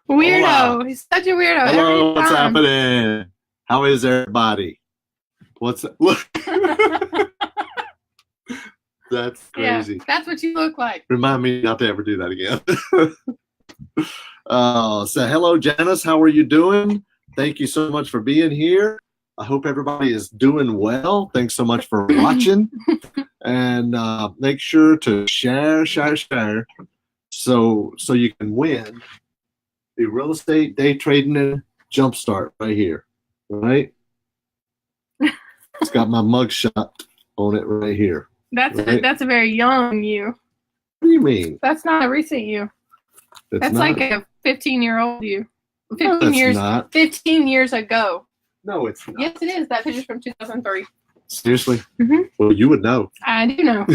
Weirdo. Hola. He's such a weirdo. Hello, what's happening? How is everybody? What's look? That's crazy. Yeah, that's what you look like. Remind me not to ever do that again. So hello, Janice. How are you doing? Thank you so much for being here. I hope everybody is doing well. Thanks so much for watching. And make sure to share, so you can win the real estate day trading and jumpstart right here. Right? It's got my mugshot on it right here. That's a very young you. What do you mean? That's not a recent you. That's like a 15-year-old you. 15 years ago. No, it's not. Yes, it is. That picture's from 2003. Seriously? Mm-hmm. Well, you would know. I do know.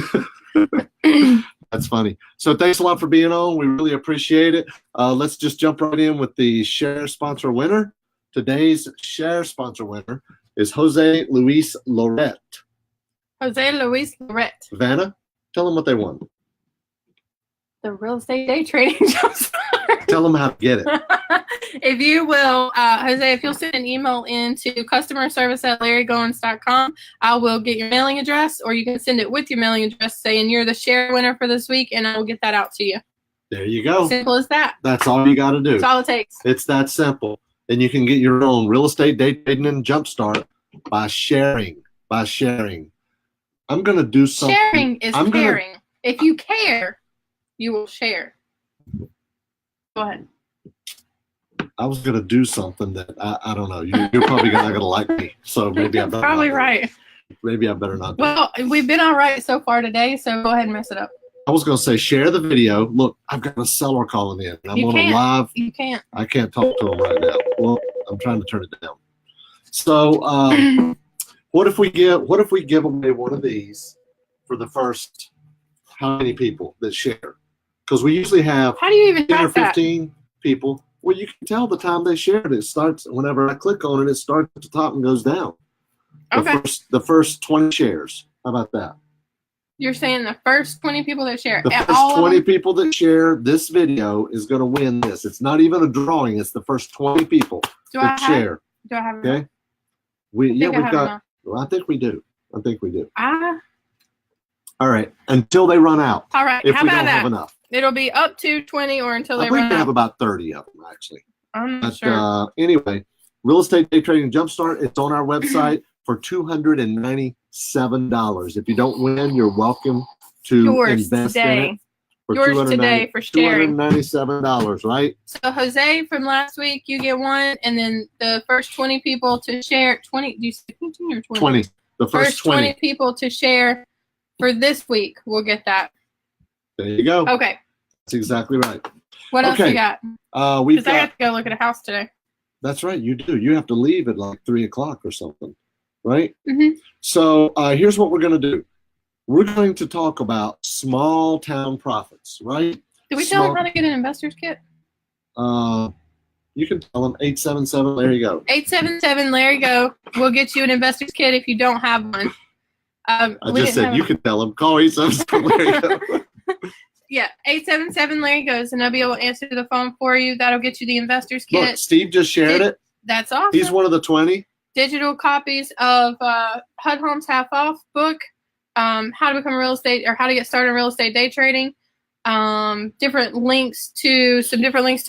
That's funny. So thanks a lot for being on. We really appreciate it. Let's just jump right in with the share sponsor winner. Today's share sponsor winner is Jose Luis Loret. Jose Luis Loret. Vanna, tell them what they won. The real estate day trading jumpstart. Tell them how to get it. If you will, Jose, if you'll send an email into customerservice@larrygoins.com, I will get your mailing address, or you can send it with your mailing address saying you're the share winner for this week, and I will get that out to you. There you go. Simple as that. That's all you got to do. That's all it takes. It's that simple. And you can get your own real estate day trading and jumpstart by sharing. I'm going to do something. Sharing is caring. If you care, you will share. Go ahead. I was going to do something that I don't know. You're probably not going to like me. So maybe I better probably not. Right. Maybe I better not. Well, we've been all right so far today, so go ahead and mess it up. I was going to say, share the video. Look, I've got a seller calling in. I'm on a live. You can't. I can't talk to him right now. Well, I'm trying to turn it down. So what if we give away one of these for the first how many people that share? Because we usually have how do you even 10 or 15 people. Well, you can tell the time they shared. It starts whenever I click on it. It starts at the top and goes down. Okay. The first 20 shares. How about that? You're saying the first 20 people that share. The first 20 people that share this video is going to win this. It's not even a drawing. It's the first 20 people that share. Do I have okay? enough? We've got. Well, I think we do. All right. Until they run out. All right. If How we about don't that? have enough. It'll be up to 20 or until they I believe run we out. have about 30 of them, actually. I'm not sure. Anyway, Real Estate Day Trading Jumpstart, it's on our website for $297. If you don't win, you're welcome to invest in it. Yours today for sharing. $297, right? So, Jose, from last week, you get one, and then the first 20 people to share, 20, do you say 15 or 20? 20. The first 20 people to share for this week will get that. There you go. Okay. That's exactly right. What else you got? Because I have to go look at a house today. That's right. You do. You have to leave at like 3 o'clock or something, right? Mm-hmm. So here's what we're going to do. We're going to talk about small town profits, right? Did we tell them how to get an investor's kit? You can tell them 877 Larry Go. 877 Larry Go. We'll get you an investor's kit if you don't have one. I just said you can tell them. Call 877 Larry Go. Yeah, 877 Larry Goes, and they'll be able to answer the phone for you. That'll get you the investor's kit. Look, Steve just shared it. That's awesome. He's one of the 20. Digital copies of HUD Homes Half Off book, how to become a real estate or how to get started in real estate day trading. Different links to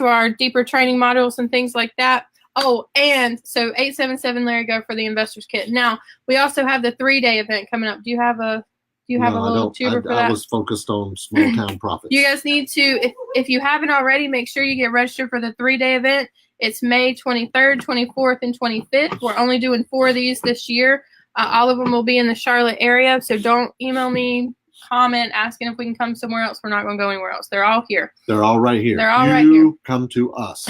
our deeper training modules and things like that. Oh, and so 877 Larry Go for the investor's kit. Now we also have the 3-day event coming up. Do you have a little tuber for that? I was focused on small town profits. You guys need to, if you haven't already, make sure you get registered for the 3-day event. It's May 23rd, 24th, and 25th. We're only doing 4 of these this year. All of them will be in the Charlotte area, so don't email me, comment, asking if we can come somewhere else. We're not going to go anywhere else. They're all here. They're all right here. They're all right here. You come to us.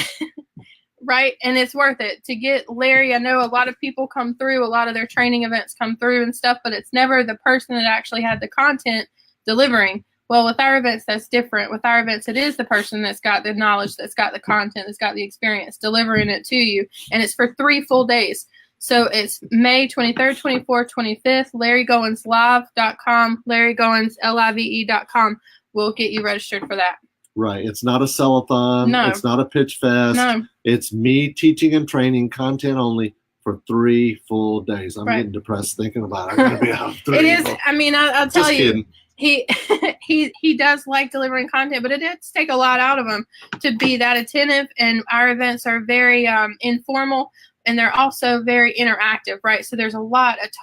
Right, and it's worth it. To get Larry, I know a lot of people come through, a lot of their training events come through and stuff, but it's never the person that actually had the content delivering. Well, with our events, that's different. With our events, it is the person that's got the knowledge, that's got the content, that's got the experience, delivering it to you. And it's for 3 full days. So it's May 23rd, 24th, 25th, LarryGoinsLive.com, LarryGoinsLive.com. We'll get you registered for that. Right. It's not a sell-a-thon. No. It's not a pitch fest. No. It's me teaching and training content only for 3 full days. I'm getting depressed thinking about it. I gotta be out 3 It is. I mean, I'll tell you, kidding. he does like delivering content, but it does take a lot out of him to be that attentive. And our events are very informal, and they're also very interactive, right? So there's a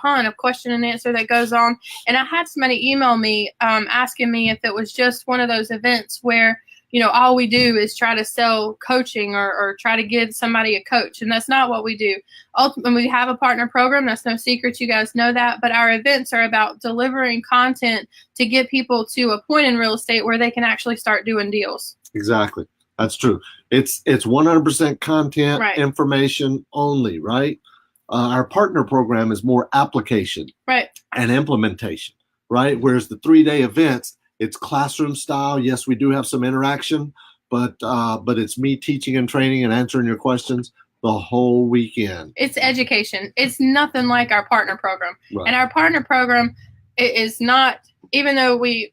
ton of question and answer that goes on. And I had somebody email me asking me if it was just one of those events where, you know, all we do is try to sell coaching or try to give somebody a coach. And that's not what we do. Ultimately, we have a partner program. That's no secret. You guys know that. But our events are about delivering content to get people to a point in real estate where they can actually start doing deals. Exactly. That's true. It's 100% content, right. information only, right? Our partner program is more application right. and implementation, right? Whereas the 3-day events, it's classroom style. Yes, we do have some interaction, but it's me teaching and training and answering your questions the whole weekend. It's education. It's nothing like our partner program. Right. And our partner program is not, even though we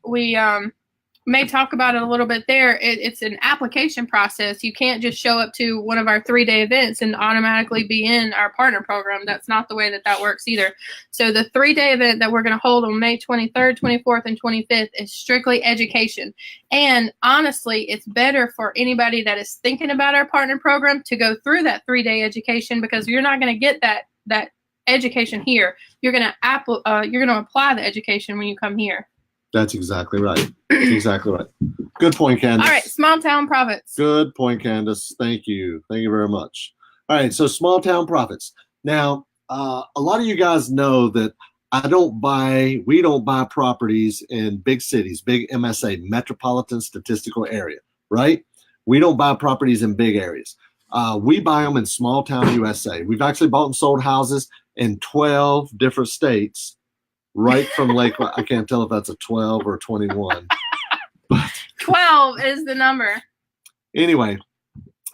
may talk about it a little bit there, it's an application process. You can't just show up to one of our 3-day events and automatically be in our partner program. That's not the way that works either. So the 3-day event that we're going to hold on May 23rd, 24th, and 25th is strictly education. And honestly, it's better for anybody that is thinking about our partner program to go through that 3-day education, because you're not going to get that education here. You're going to apply the education when you come here. That's exactly right. Exactly right. Good point, Candace. All right, small town profits. Good point, Candace. Thank you. Thank you very much. All right, so small town profits. Now, a lot of you guys know that we don't buy properties in big cities, big MSA, Metropolitan Statistical Area, right? We don't buy properties in big areas. We buy them in small town USA. We've actually bought and sold houses in 12 different states. Right from Lakeland. I can't tell if that's a 12 or a 21. But 12 is the number. Anyway,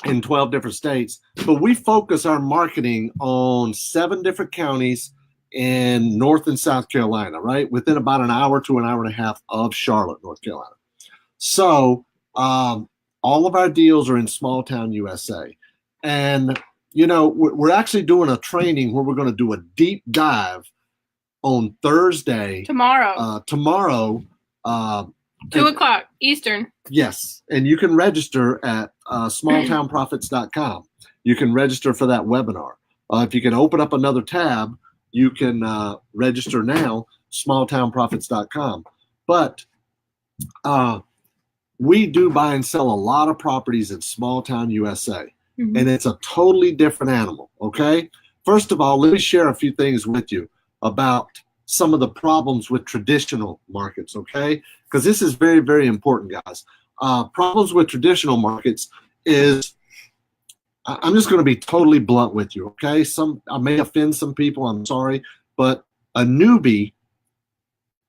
in 12 different states. But we focus our marketing on 7 different counties in North and South Carolina, right? Within about an hour to an hour and a half of Charlotte, North Carolina. So all of our deals are in small town USA. And, you know, we're actually doing a training where we're going to do a deep dive on Thursday. Tomorrow. 2 o'clock Eastern. Yes. And you can register at smalltownprofits.com. You can register for that webinar. If you can open up another tab, you can register now, smalltownprofits.com. But we do buy and sell a lot of properties in small town USA. Mm-hmm. And it's a totally different animal, okay? First of all, let me share a few things with you about some of the problems with traditional markets, okay? Because this is very, very important, guys. Problems with traditional markets is, I'm just going to be totally blunt with you, okay? I may offend some people, I'm sorry, but a newbie,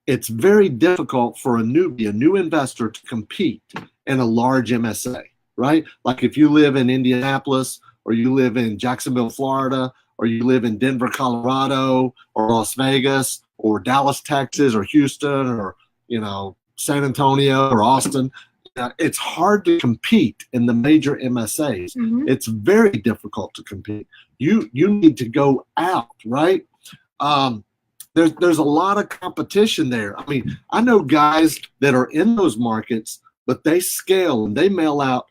it's very difficult for a newbie, a new investor, to compete in a large MSA, right? Like if you live in Indianapolis, or you live in Jacksonville, Florida, or you live in Denver, Colorado, or Las Vegas, or Dallas, Texas, or Houston, or, you know, San Antonio, or Austin. It's hard to compete in the major MSAs. Mm-hmm. It's very difficult to compete. You need to go out, right? There's a lot of competition there. I mean, I know guys that are in those markets, but they scale and they mail out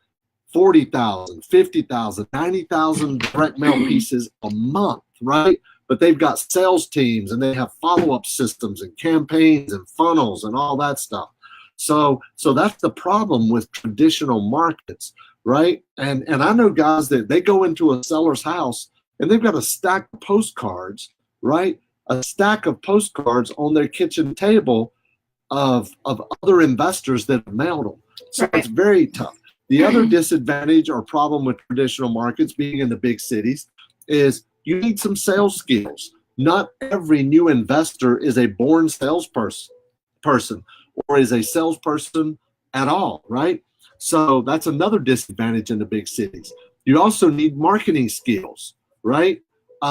40,000, 50,000, 90,000 direct mail pieces a month, right? But they've got sales teams and they have follow-up systems and campaigns and funnels and all that stuff. So that's the problem with traditional markets, right? And I know guys that they go into a seller's house and they've got a stack of postcards, right? A stack of postcards on their kitchen table of other investors that have mailed them. So It's very tough. The other disadvantage or problem with traditional markets being in the big cities is you need some sales skills. Not every new investor is a born salesperson or is a salesperson at all, right? So that's another disadvantage in the big cities. You also need marketing skills, right?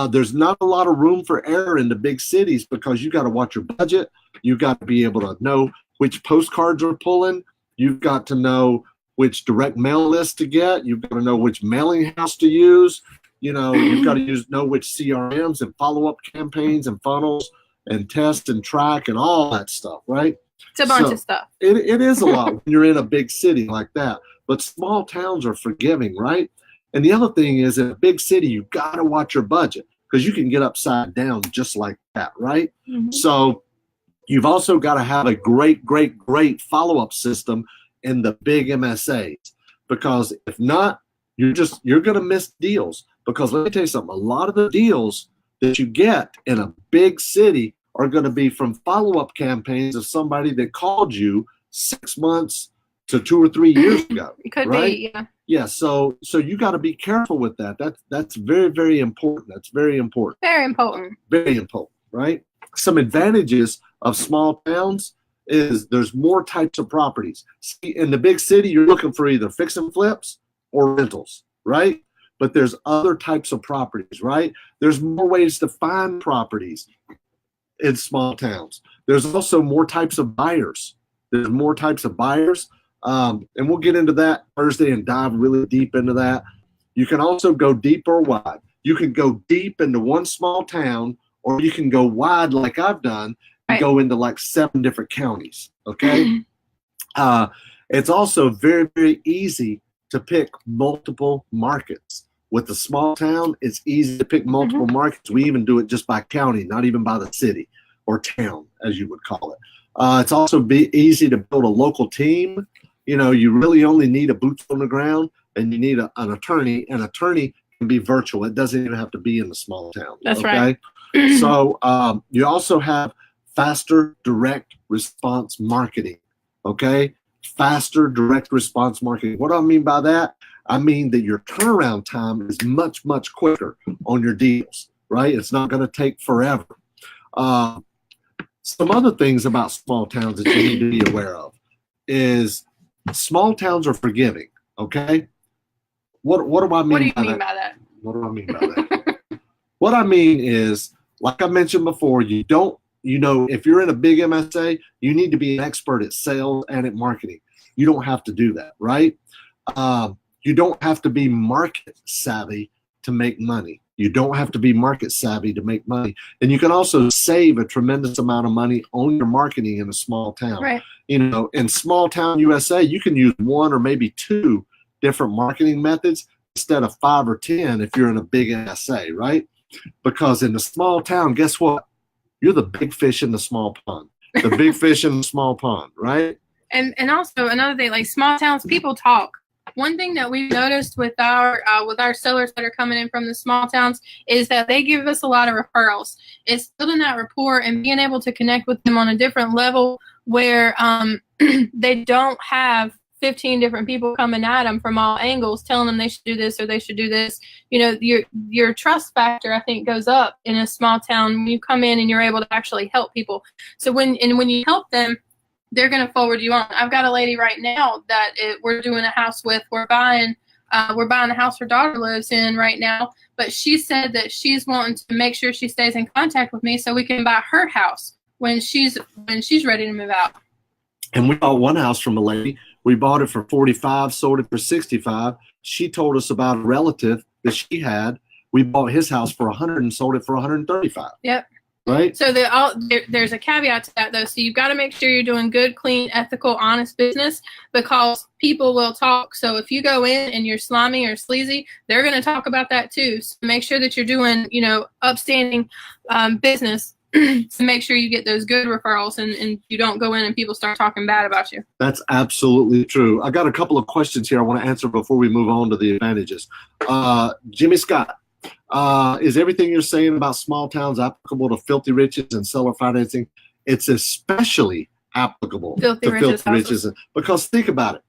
There's not a lot of room for error in the big cities because you got to watch your budget. You got to be able to know which postcards are pulling. You've got to know which direct mail list to get. You've got to know which mailing house to use. You know, you've got to know which CRMs and follow-up campaigns and funnels and test and track and all that stuff, right? It's a bunch of stuff. It is a lot when you're in a big city like that. But small towns are forgiving, right? And the other thing is, in a big city, you've got to watch your budget because you can get upside down just like that, right? Mm-hmm. So you've also got to have a great follow-up system in the big MSAs, because if not, you're going to miss deals. Because let me tell you something, a lot of the deals that you get in a big city are going to be from follow-up campaigns of somebody that called you 6 months to 2 or 3 years ago. It could right? be, yeah. Yeah, so you got to be careful with that. That's very, very important. That's very important. Very important. Very important, right? Some advantages of small towns is there's more types of properties. See, in the big city, you're looking for either fix and flips or rentals, right? But there's other types of properties, right? There's more ways to find properties in small towns. There's also more types of buyers. There's more types of buyers. And we'll get into that Thursday and dive really deep into that. You can also go deep or wide. You can go deep into one small town, or you can go wide like I've done and right. go into like 7 different counties, okay? It's also very, very easy to pick multiple markets. With the small town, it's easy to pick multiple markets. We even do it just by county, not even by the city or town, as you would call it. It's also easy to build a local team. You know, you really only need a boots on the ground, and you need an attorney. An attorney can be virtual. It doesn't even have to be in the small town. That's okay? right. So you also have faster direct response marketing, okay? Faster direct response marketing. What do I mean by that? I mean that your turnaround time is much, much quicker on your deals, right? It's not going to take forever. Some other things about small towns that you need to be aware of is small towns are forgiving, okay? What do I mean What do you by mean that? by that? What do I mean by that? What I mean is, like I mentioned before, if you're in a big MSA, you need to be an expert at sales and at marketing. You don't have to do that, right? You don't have to be market savvy to make money. You don't have to be market savvy to make money. And you can also save a tremendous amount of money on your marketing in a small town. Right. You know, in small town USA, you can use 1 or maybe 2 different marketing methods instead of 5 or 10 if you're in a big MSA, right? Because in the small town, guess what? You're the big fish in the small pond. The big fish in the small pond, right? And also another thing, like small towns, people talk. One thing that we've noticed with our sellers that are coming in from the small towns is that they give us a lot of referrals. It's building that rapport and being able to connect with them on a different level where they don't have 15 different people coming at them from all angles telling them they should do this or they should do this. You know, your trust factor, I think, goes up in a small town when you come in and you're able to actually help people. So when you help them, they're going to forward you on. I've got a lady right now that we're doing a house with. We're buying the house her daughter lives in right now. But she said that she's wanting to make sure she stays in contact with me so we can buy her house when she's ready to move out. And we bought one house from a lady. We bought it for 45, sold it for 65. She told us about a relative that she had. We bought his house for 100 and sold it for 135. Yep. Right. So there's a caveat to that, though. So you've got to make sure you're doing good, clean, ethical, honest business because people will talk. So if you go in and you're slimy or sleazy, they're going to talk about that too. So make sure that you're doing, upstanding business to make sure you get those good referrals and you don't go in and people start talking bad about you. That's absolutely true. I got a couple of questions here I want to answer before we move on to the advantages. Jimmy Scott. Is everything you're saying about small towns applicable to filthy riches and seller financing? It's especially applicable to filthy riches. Because think about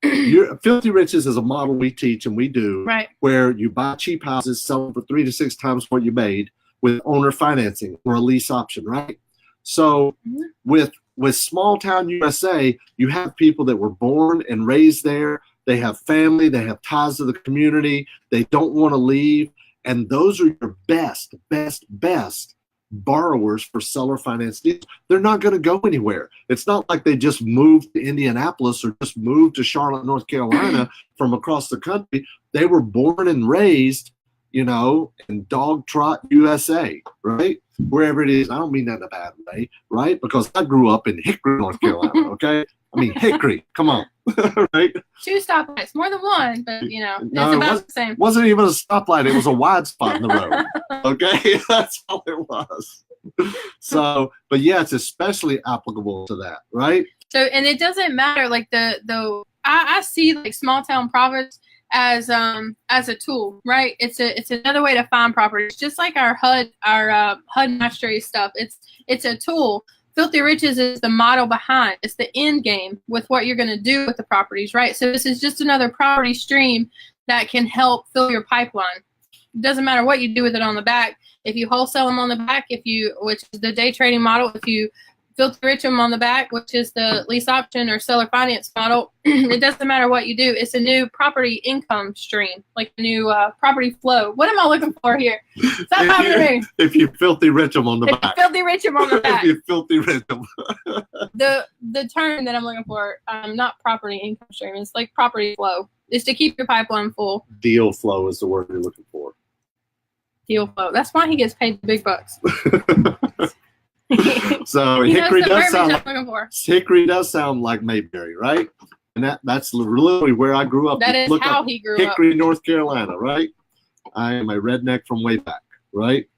it. Filthy riches is a model we teach and we do, right, where you buy cheap houses, sell them for 3 to 6 times what you made with owner financing or a lease option, right? So with small town USA, you have people that were born and raised there. They have family, they have ties to the community, they don't want to leave, and those are your best borrowers for seller finance deals. They're not going to go anywhere. It's not like they just moved to Indianapolis or just moved to Charlotte, North Carolina from across the country. They were born and raised, in Dog Trot, USA, right? Wherever it is. I don't mean that in a bad way, right? Because I grew up in Hickory, North Carolina, okay? I mean, Hickory, come on, right? 2 stoplights, more than one, but No, it's about the same. It wasn't even a stoplight. It was a wide spot in the road, okay? That's all it was. So, but yeah, it's especially applicable to that, right? So, and it doesn't matter, like I see like small town profits as a tool, right? It's another way to find properties, just like our HUD mastery stuff. It's a tool. Filthy Riches is the model behind. It's the end game with what you're going to do with the properties, right? So this is just another property stream that can help fill your pipeline. It doesn't matter what you do with it on the back. If you wholesale them on the back, which is the day trading model, if you Filthy Rich them on the back, which is the lease option or seller finance model, it doesn't matter what you do. It's a new property income stream, like a new property flow. What am I looking for here? Stop happening. If you filthy rich them on the back. Filthy Rich them on the back. If you filthy rich them. The term that I'm looking for, not property income stream, it's like property flow. Is to keep your pipeline full. Deal flow is the word you're looking for. Deal flow. That's why he gets paid the big bucks. So Hickory does sound like Mayberry, right? And that's literally where I grew up. That is how he grew up. Hickory, North Carolina, right? I am a redneck from way back, right?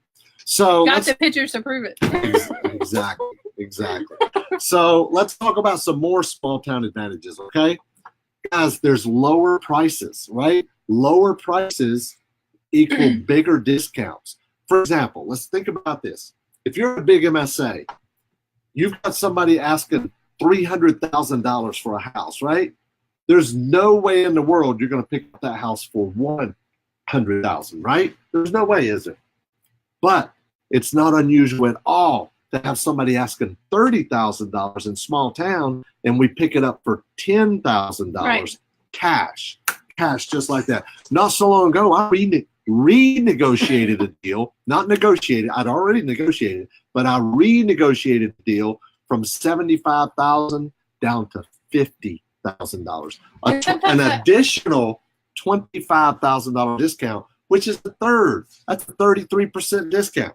So got the pictures to prove it. Exactly. So let's talk about some more small town advantages, okay? Guys, there's lower prices, right? Lower prices equal bigger discounts. For example, let's think about this. If you're a big MSA, you've got somebody asking $300,000 for a house, right? There's no way in the world you're going to pick up that house for $100,000, right? There's no way, is there? But it's not unusual at all to have somebody asking $30,000 in small town, and we pick it up for $10,000 cash, just like that. Not so long ago, I renegotiated a deal, not negotiated. I'd already negotiated, but I renegotiated the deal from $75,000 down to $50,000. An additional $25,000 discount, which is the third. That's a 33% discount.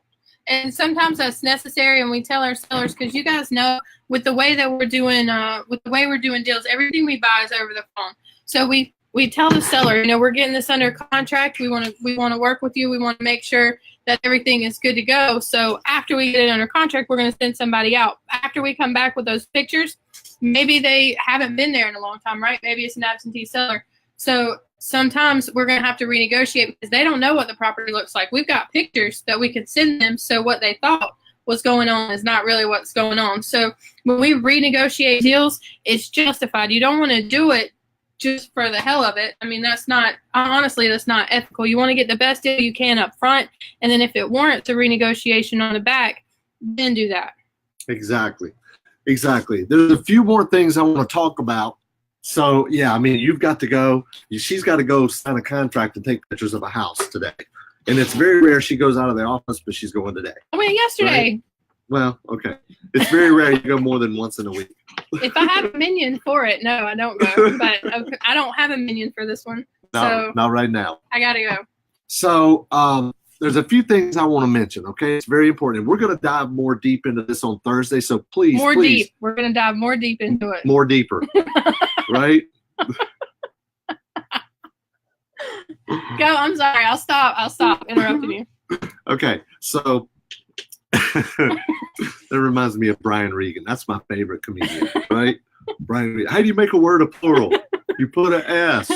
And sometimes that's necessary, and we tell our sellers, because you guys know with the way that we're doing deals, everything we buy is over the phone. So we tell the seller, we're getting this under contract. We want to work with you. We want to make sure that everything is good to go. So after we get it under contract, we're going to send somebody out. After we come back with those pictures, maybe they haven't been there in a long time, right? Maybe it's an absentee seller. So sometimes we're going to have to renegotiate because they don't know what the property looks like. We've got pictures that we could send them, so what they thought was going on is not really what's going on. So when we renegotiate deals, it's justified. You don't want to do it just for the hell of it. I mean, that's not ethical. You want to get the best deal you can up front, and then if it warrants a renegotiation on the back, then do that. Exactly. There's a few more things I want to talk about. So yeah, I mean, she's got to go sign a contract and take pictures of a house today. And it's very rare she goes out of the office, but she's going today. I went yesterday. Right? Well, okay. It's very rare you go more than once in a week. If I have a minion for it, no, I don't go. But okay, I don't have a minion for this one. No, so not right now. I got to go. So there's a few things I want to mention, okay? It's very important. We're going to dive more deep into this on Thursday, so please. Deep. We're going to dive more deep into it. More deeper, right? Go, I'm sorry. I'll stop interrupting you. Okay, so that reminds me of Brian Regan. That's my favorite comedian, right? Brian Regan. How do you make a word a plural? You put an S.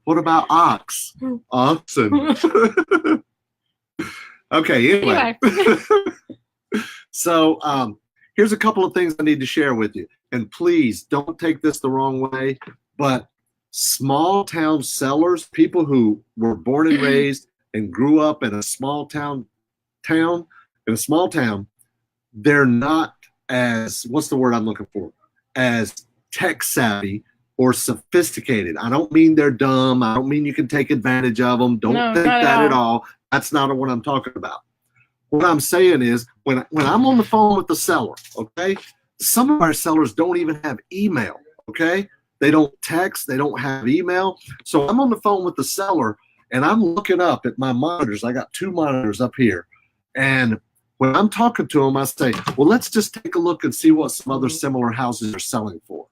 What about ox? Oxen. Okay, anyway. So here's a couple of things I need to share with you. And please don't take this the wrong way, but small town sellers, people who were born and raised and grew up in a small town, they're not as, what's the word I'm looking for? As tech savvy or sophisticated. I don't mean they're dumb. I don't mean you can take advantage of them. Don't think that at all. That's not what I'm talking about. What I'm saying is when I'm on the phone with the seller, okay, some of our sellers don't even have email, okay? They don't text, they don't have email. So I'm on the phone with the seller and I'm looking up at my monitors. I got 2 monitors up here. And when I'm talking to them, I say, well, let's just take a look and see what some other similar houses are selling for.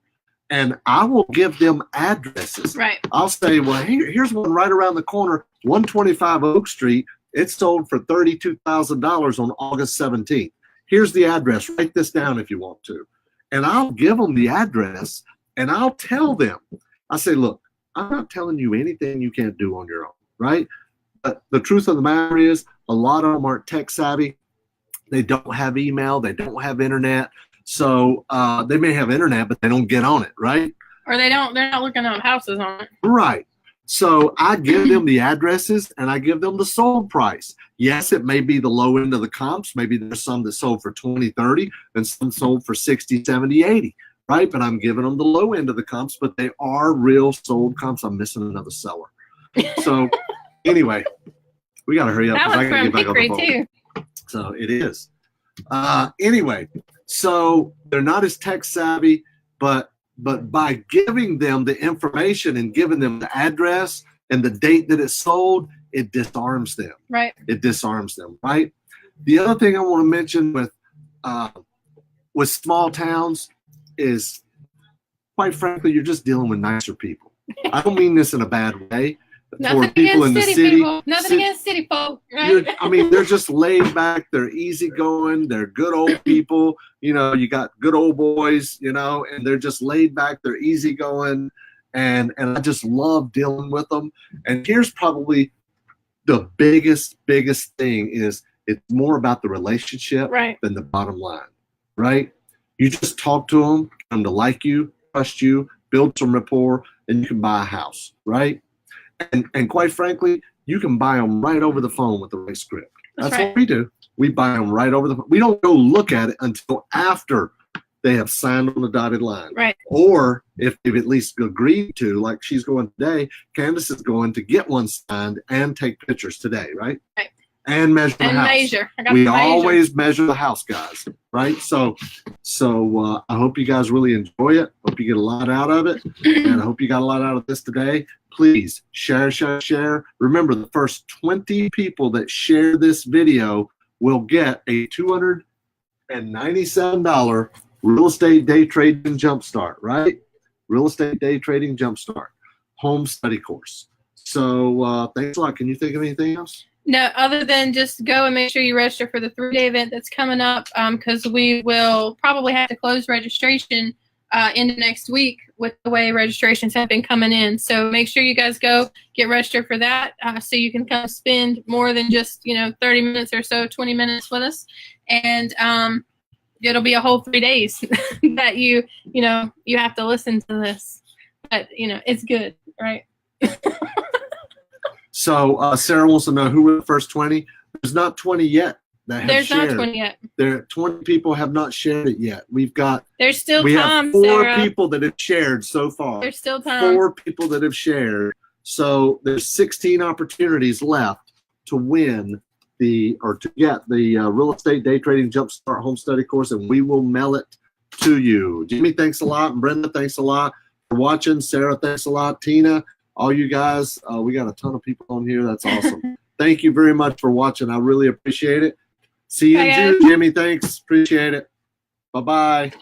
And I will give them addresses. Right. I'll say, well, here's one right around the corner, 125 Oak Street. It sold for $32,000 on August 17th. Here's the address. Write this down if you want to. And I'll give them the address and I'll tell them. I say, look, I'm not telling you anything you can't do on your own, right? But the truth of the matter is a lot of them aren't tech savvy. They don't have email. They don't have internet. So they may have internet, but they don't get on it, right? Or they're not looking up houses on it. Right. So I give them the addresses and I give them the sold price. Yes, it may be the low end of the comps. Maybe there's some that sold for 20, 30 and some sold for 60, 70, 80, right? But I'm giving them the low end of the comps, but they are real sold comps. I'm missing another seller. So anyway, we got to hurry up. That was from Hickory too. So it is. Anyway, so they're not as tech savvy, but by giving them the information and giving them the address and the date that it sold, it disarms them. Right. It disarms them, right? The other thing I want to mention with small towns is, quite frankly, you're just dealing with nicer people. I don't mean this in a bad way. Nothing for people in the city. Nothing against city folk. Right? I mean, they're just laid back. They're easygoing. They're good old people. You know, you got good old boys, you know, and they're just laid back. They're easygoing. And I just love dealing with them. And here's probably the biggest thing is it's more about the relationship than the bottom line, right? You just talk to them, get them to like you, trust you, build some rapport, and you can buy a house, right? And quite frankly, you can buy them right over the phone with the right script. That's right. What we do. We buy them right over the phone. We don't go look at it until after they have signed on the dotted line. Right. Or if they've at least agreed to, like she's going today, Candace is going to get one signed and take pictures today, right? Right. And measure the house. We always measure the house, guys, right? So I hope you guys really enjoy it. Hope you get a lot out of it. And I hope you got a lot out of this today. Please share. Remember, the first 20 people that share this video will get a $297 real estate day trading jumpstart, right? Real estate day trading jumpstart home study course. So thanks a lot. Can you think of anything else? No, other than just go and make sure you register for the 3-day event that's coming up, because we will probably have to close registration into next week with the way registrations have been coming in. So make sure you guys go get registered for that so you can kind of spend more than just 30 minutes or so, 20 minutes with us, and it'll be a whole 3 days that you have to listen to this, but it's good, right? So Sarah wants to know who were the first 20. There's not 20 yet that have There's shared. not 20 yet. There 20 people have not shared it yet. There's still we time, have 4 Sarah. people that have shared so far. There's still time. 4 people that have shared. So there's 16 opportunities left to win to get the real estate day trading jumpstart home study course, and we will mail it to you. Jimmy, thanks a lot. And Brenda, thanks a lot for watching. Sarah, thanks a lot. Tina, all you guys, we got a ton of people on here. That's awesome. Thank you very much for watching. I really appreciate it. See you in June, Jimmy. Thanks. Appreciate it. Bye-bye.